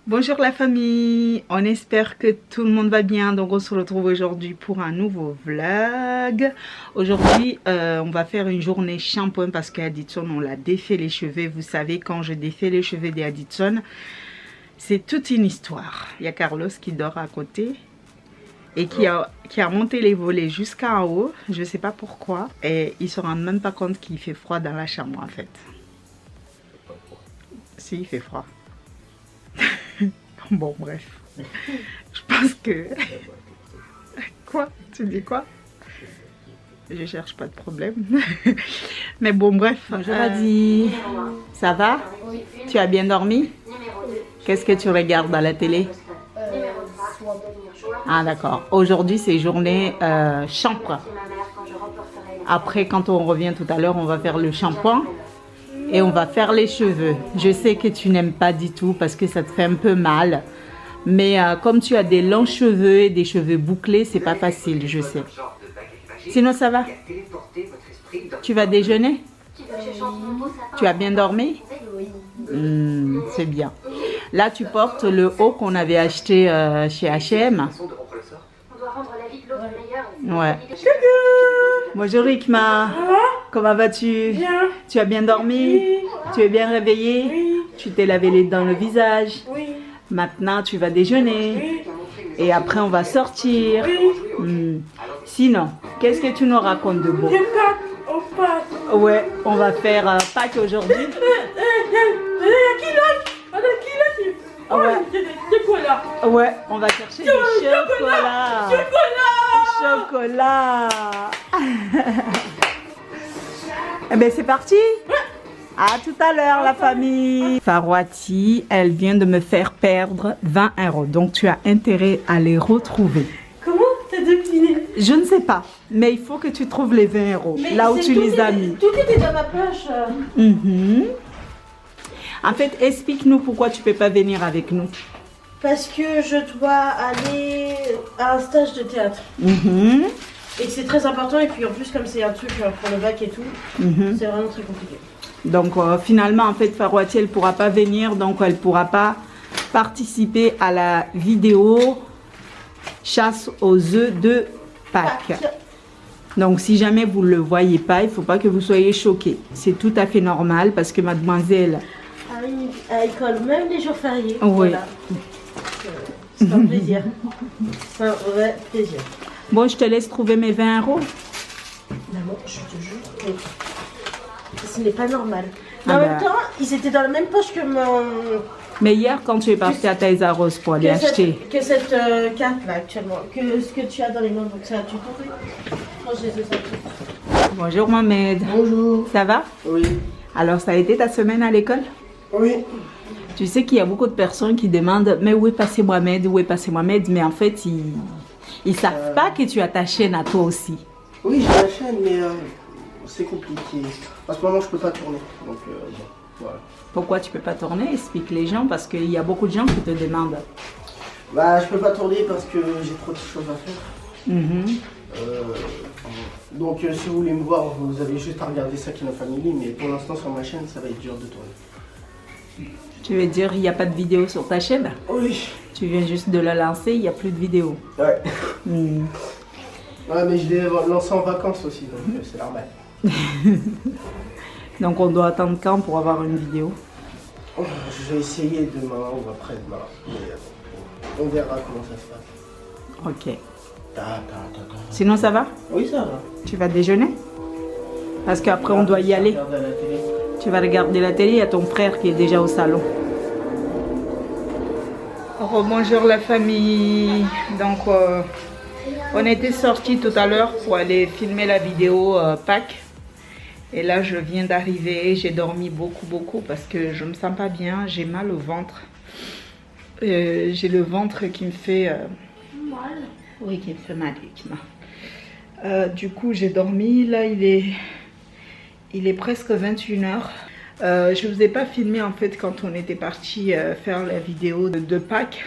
Bonjour la famille, on espère que tout le monde va bien. Donc on se retrouve aujourd'hui pour un nouveau vlog. Aujourd'hui on va faire une journée shampoing parce qu'à Addison on l'a défait les cheveux. Vous savez, quand je défais les cheveux des Addison, c'est toute une histoire. Il y a Carlos qui dort à côté et qui a monté les volets jusqu'en haut. Je ne sais pas pourquoi, et il se rend même pas compte qu'il fait froid dans la chambre en fait. Si, il fait froid. Bon, bref. Je pense que... Quoi? Tu dis quoi? Je cherche pas de problème. Mais bon, bref. Bonjour Adi. Ça va? Oui. Tu as bien dormi? Qu'est-ce que tu regardes à la télé? Ah d'accord. Aujourd'hui, c'est journée shampoing. Après, quand on revient tout à l'heure, on va faire le shampoing. Et on va faire les cheveux. Je sais que tu n'aimes pas du tout parce que ça te fait un peu mal. Mais comme tu as des longs cheveux et des cheveux bouclés, c'est pas facile, je sais. Sinon, ça va? Tu vas déjeuner? Tu as bien dormi? C'est bien. Là, tu portes le haut qu'on avait acheté chez H&M. Ouais. Bonjour Rikma. Comment vas-tu? Bien. Tu as bien dormi? Oui. Tu es bien réveillé? Oui. Tu t'es lavé les dents, le visage? Oui. Maintenant, tu vas déjeuner. Oui. Et après, on va sortir. Oui. Sinon, qu'est-ce que tu nous racontes de beau? Je pars au parc. Ouais, on va faire Pâques aujourd'hui. Ouais, on va chercher du chocolat. Chocolat. Eh bien, c'est parti. À tout à l'heure, la famille. Farouati, elle vient de me faire perdre 20 €. Donc, tu as intérêt à les retrouver. Comment t'as deviné? Je ne sais pas, mais il faut que tu trouves les 20 €, Mais là où tu les as mis. Tout était dans ma poche. En fait, explique-nous pourquoi tu ne peux pas venir avec nous. Parce que je dois aller à un stage de théâtre. Et que c'est très important. Et puis en plus, comme c'est un truc pour le bac et tout, c'est vraiment très compliqué. Donc finalement, en fait, Farouati, elle ne pourra pas venir. Donc, elle ne pourra pas participer à la vidéo chasse aux œufs de Pâques. Donc, si jamais vous ne le voyez pas, il ne faut pas que vous soyez choqués. C'est tout à fait normal parce que mademoiselle... À l'école, même les jours fériés. Oui. Voilà. C'est un plaisir. C'est un vrai plaisir. Bon, je te laisse trouver mes 20 €. Maman, je te jure que ce n'est pas normal. Mais Ah en bah. même temps, ils étaient dans la même poche que mon... Mais hier, quand tu es partie à Taïsa Rose pour aller acheter... Que cette carte là actuellement. Que ce que tu as dans les mains. Donc ça, tu t'en Moi, je les ai sortis. Bonjour Mohamed. Bonjour. Ça va? Oui. Alors, ça a été ta semaine à l'école? Oui. Tu sais qu'il y a beaucoup de personnes qui demandent « Mais où est passé Mohamed? Où est passé Mohamed ?» Mais en fait, ils ne savent pas que tu as ta chaîne à toi aussi. Oui, j'ai la chaîne, mais c'est compliqué. En ce moment, je peux pas tourner. Donc, bon, voilà. Pourquoi tu peux pas tourner? Explique les gens, parce qu'il y a beaucoup de gens qui te demandent. Bah, je peux pas tourner parce que j'ai trop de choses à faire. Donc, si vous voulez me voir, vous avez juste à regarder Sakina Family. Mais pour l'instant, sur ma chaîne, ça va être dur de tourner. Tu veux dire il n'y a pas de vidéo sur ta chaîne? Oui. Tu viens juste de la lancer, il n'y a plus de vidéo. Ouais. Ouais, mais je l'ai lancé en vacances aussi, donc c'est normal. Donc on doit attendre quand pour avoir une vidéo? Je vais essayer demain ou après-demain. Mais on verra comment ça se passe. Ok. Ta. Sinon ça va? Oui, ça va. Tu vas déjeuner? Parce qu'après on doit y aller. Regarde à la télé. Tu vas regarder la télé, il y a ton frère qui est déjà au salon. Bonjour la famille. Donc on était sortis tout à l'heure pour aller filmer la vidéo Pâques. Et là je viens d'arriver, j'ai dormi beaucoup parce que je me sens pas bien, j'ai mal au ventre. J'ai le ventre qui me fait mal. Oui, qui me fait mal. Du coup j'ai dormi, là il est presque 21 h. Je ne vous ai pas filmé en fait quand on était parti faire la vidéo de Pâques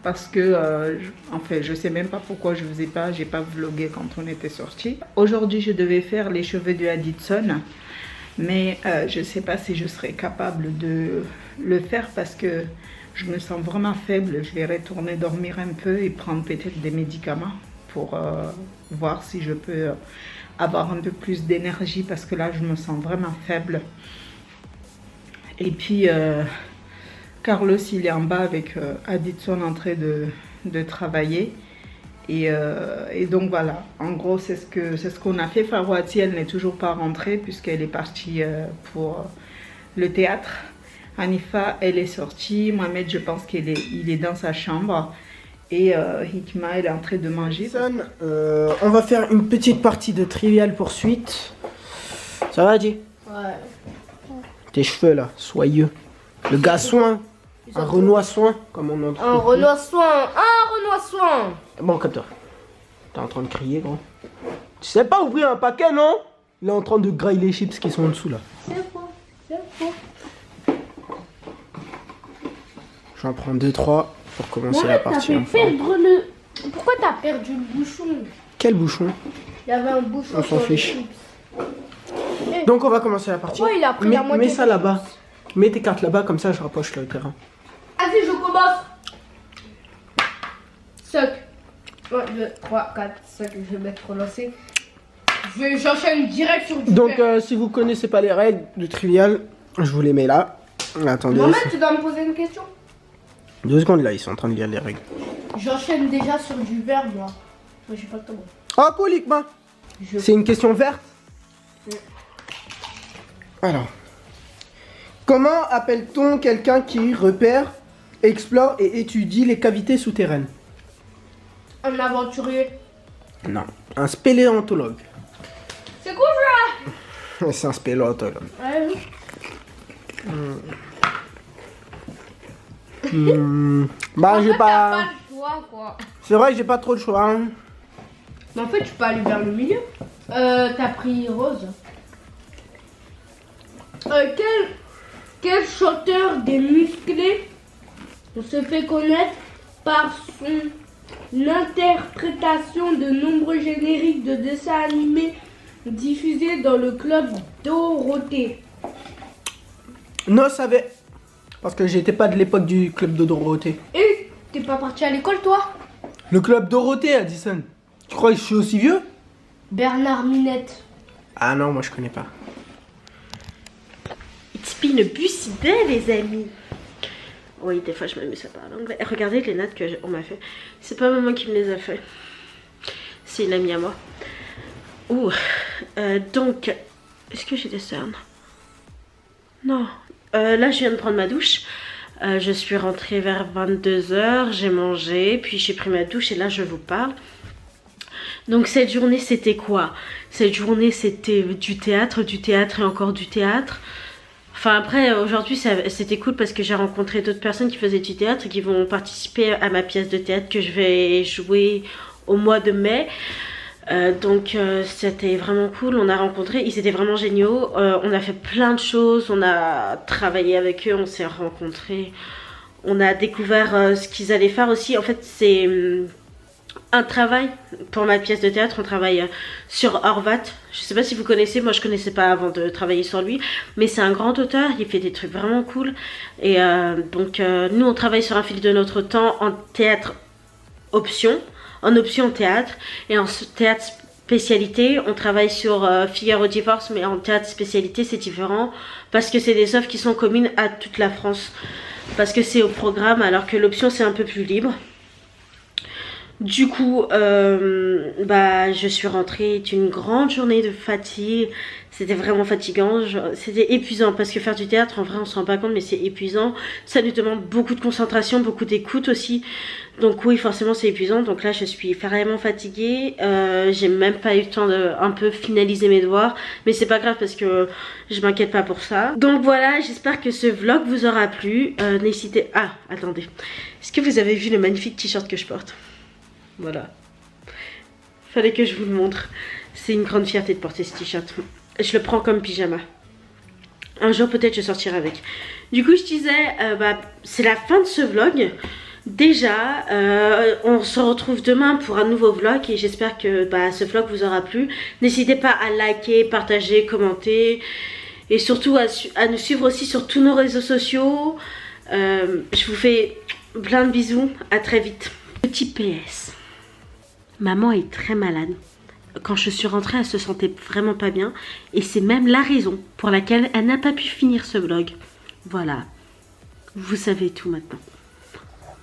parce que en fait je sais même pas pourquoi j'ai pas vlogué quand on était sorti. Aujourd'hui je devais faire les cheveux de Addison, mais je sais pas si je serai capable de le faire parce que je me sens vraiment faible. Je vais retourner dormir un peu et prendre peut-être des médicaments pour voir si je peux avoir un peu plus d'énergie parce que là, je me sens vraiment faible. Et puis, Carlos, il est en bas avec Aditson en train de travailler. Et donc voilà, en gros, c'est ce qu'on a fait. Farouati, elle n'est toujours pas rentrée puisqu'elle est partie pour le théâtre. Hanifa, elle est sortie. Mohamed, je pense qu'il est dans sa chambre. Et Hikma, elle est en train de manger. On va faire une petite partie de Trivial Poursuite. Ça va, Adi? Ouais. Tes cheveux là, soyeux. Le gars soin. Un Renoir soin, comme on entend. Un Renoir soin. Un Renoir soin. Bon, capteur. T'es en train de crier, gros. Tu sais pas ouvrir un paquet, non? Il est en train de grailler les chips qui sont en dessous là. C'est faux. C'est faux. J'en prends 2-3 pour commencer la partie. T'as fait perdre le... Pourquoi t'as perdu le bouchon? Quel bouchon? Il y avait un bouchon. On s'en fiche. Donc on va commencer la partie. Pourquoi il a pris la moitié? Mets ça là-bas. Mets tes cartes là-bas, comme ça je rapproche le terrain. Vas-y, je commence. 5. 1, 2, 3, 4, 5. Je vais mettre relancé. J'enchaîne direct sur du Donc père. si vous connaissez pas les règles du Trivial, je vous les mets là. Attendez. Mohamed, tu dois me poser une question. 2 secondes là, ils sont en train de lire les règles. J'enchaîne déjà sur du vert, moi. Moi, j'ai pas le temps. Oh, cool, Hikma. C'est une question verte. Alors. Comment appelle-t-on quelqu'un qui repère, explore et étudie les cavités souterraines? Un aventurier. Non. Un spéléontologue. C'est quoi ça? C'est un spéléontologue. Ouais. Bah, En j'ai fait, pas. t'as pas le choix, quoi. C'est vrai que j'ai pas trop le choix. Hein. Mais en fait, tu peux aller vers le milieu. T'as pris rose. Quel chanteur des musclés se fait connaître par son interprétation de nombreux génériques de dessins animés diffusés dans le club Dorothée? Non, ça avait. Parce que j'étais pas de l'époque du club de Dorothée. Et t'es pas parti à l'école, toi? Le club Dorothée, Addison. Tu crois que je suis aussi vieux? Bernard Minette. Ah non, moi je connais pas. It's been a busy day, les amis. Oui, des fois je m'amuse à parler anglais. Regardez les notes qu'on m'a fait. C'est pas maman qui me les a fait. C'est une amie à moi. Ouh. Donc, est-ce que j'ai des cernes? Non. Là, je viens de prendre ma douche. Je suis rentrée vers 22 h. J'ai mangé, puis j'ai pris ma douche et là, je vous parle. Donc, cette journée, c'était quoi? Cette journée, c'était du théâtre et encore du théâtre. Enfin, après, aujourd'hui, c'était cool parce que j'ai rencontré d'autres personnes qui faisaient du théâtre et qui vont participer à ma pièce de théâtre que je vais jouer au mois de mai. Donc c'était vraiment cool, on a rencontré, ils étaient vraiment géniaux, on a fait plein de choses, on a travaillé avec eux, on s'est rencontrés, on a découvert ce qu'ils allaient faire aussi. En fait c'est un travail pour ma pièce de théâtre, on travaille sur Horvat. Je sais pas si vous connaissez, moi je connaissais pas avant de travailler sur lui, mais c'est un grand auteur, il fait des trucs vraiment cool. Et donc nous on travaille sur Un fil de notre temps en théâtre option, en option théâtre, et en théâtre spécialité on travaille sur Figaro Divorce, mais en théâtre spécialité c'est différent parce que c'est des œuvres qui sont communes à toute la France, parce que c'est au programme alors que l'option c'est un peu plus libre. Du coup, je suis rentrée d'une grande journée de fatigue. C'était vraiment fatigant, c'était épuisant parce que faire du théâtre, en vrai, on se rend pas compte, mais c'est épuisant. Ça nous demande beaucoup de concentration, beaucoup d'écoute aussi. Donc oui, forcément, c'est épuisant. Donc là, je suis vraiment fatiguée. J'ai même pas eu le temps de un peu finaliser mes devoirs, mais c'est pas grave parce que je m'inquiète pas pour ça. Donc voilà, j'espère que ce vlog vous aura plu. N'hésitez... Ah, attendez. Est-ce que vous avez vu le magnifique t-shirt que je porte? Voilà. Fallait que je vous le montre. C'est une grande fierté de porter ce t-shirt. Je le prends comme pyjama. Un jour peut-être je sortirai avec. Du coup je disais, c'est la fin de ce vlog. Déjà, on se retrouve demain pour un nouveau vlog. Et j'espère que ce vlog vous aura plu. N'hésitez pas à liker, partager, commenter. Et surtout à nous suivre aussi sur tous nos réseaux sociaux. Je vous fais plein de bisous, à très vite. Petit PS. Maman est très malade. Quand je suis rentrée, elle se sentait vraiment pas bien. Et c'est même la raison pour laquelle elle n'a pas pu finir ce vlog. Voilà. Vous savez tout maintenant.